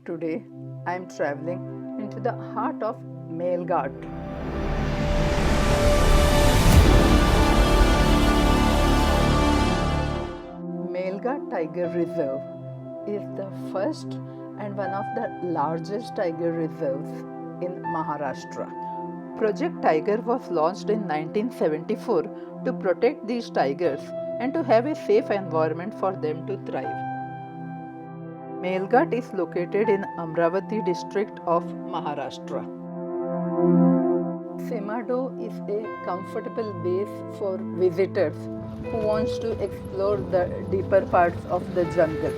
Today, I am traveling into the heart of Melghat. Melghat Tiger Reserve is the first and one of the largest tiger reserves in Maharashtra. Project Tiger was launched in 1974 to protect these tigers and to have a safe environment for them to thrive. Melghat is located in Amravati district of Maharashtra. Semadoh is a comfortable base for visitors who wants to explore the deeper parts of the jungle.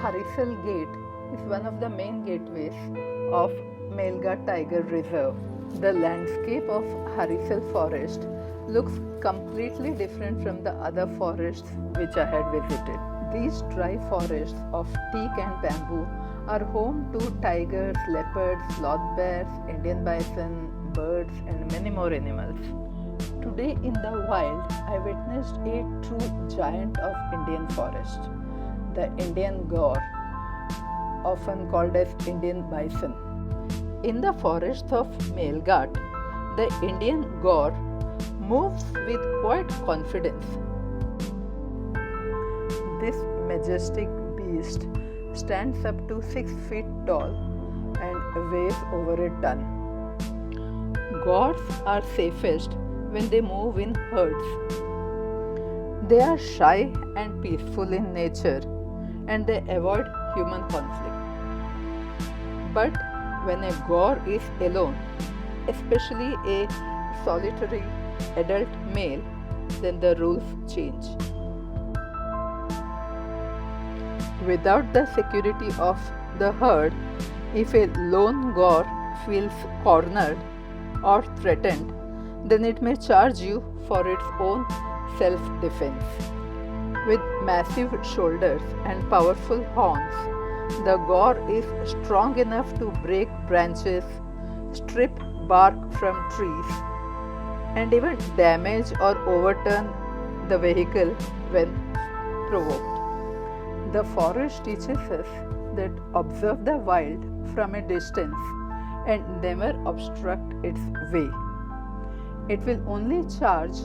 Harisal Gate is one of the main gateways of Melghat Tiger Reserve. The landscape of Harisal forest looks completely different from the other forests which I had visited. These dry forests of teak and bamboo are home to tigers, leopards, sloth bears, Indian bison, birds and many more animals. Today in the wild, I witnessed a true giant of Indian forest, the Indian Gaur, often called as Indian bison. In the forests of Melghat, the Indian Gaur moves with quite confidence. This majestic beast stands up to 6 feet tall and weighs over a ton. Gaurs are safest when they move in herds. They are shy and peaceful in nature and they avoid human conflict. But when a gaur is alone, especially a solitary adult male, then the rules change. Without the security of the herd, if a lone gaur feels cornered or threatened, then it may charge you for its own self-defense. With massive shoulders and powerful horns, the gaur is strong enough to break branches, strip bark from trees, and even damage or overturn the vehicle when provoked. The forest teaches us that observe the wild from a distance and never obstruct its way. It will only charge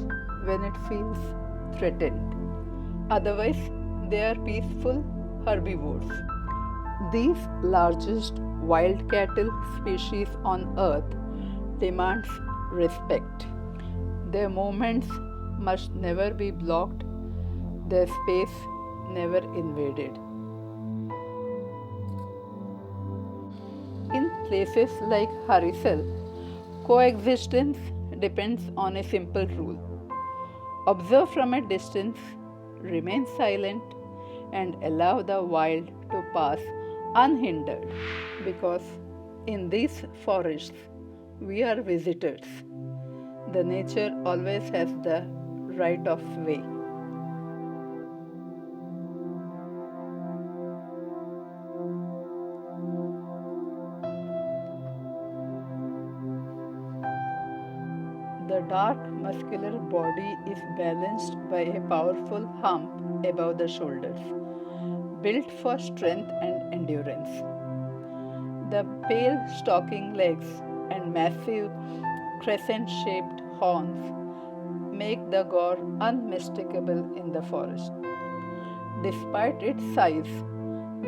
when it feels threatened. Otherwise, they are peaceful herbivores. These largest wild cattle species on earth demands respect. Their movements must never be blocked, their space never invaded. In places like Harisal, coexistence depends on a simple rule. Observe from a distance, remain silent, and allow the wild to pass unhindered, because in these forests we are visitors. The nature always has the right of way. The dark muscular body is balanced by a powerful hump above the shoulders, built for strength and endurance. The pale stalking legs and massive crescent-shaped horns make the gaur unmistakable in the forest. Despite its size,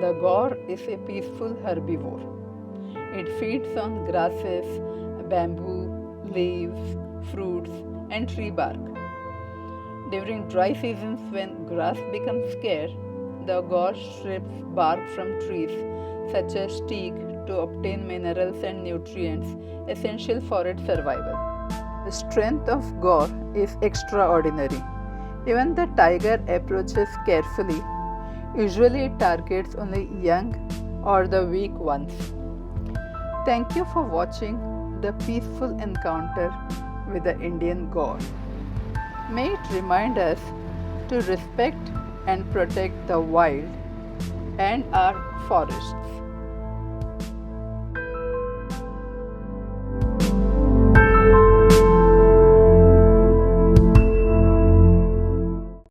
the gaur is a peaceful herbivore. It feeds on grasses, bamboo, leaves, fruits, and tree bark. During dry seasons when grass becomes scarce, the gaur strips bark from trees such as teak to obtain minerals and nutrients essential for its survival. The strength of gaur is extraordinary. Even the tiger approaches carefully. Usually it targets only young or the weak ones. Thank you for watching the peaceful encounter with the Indian gaur. May it remind us to respect and protect the wild and our forests.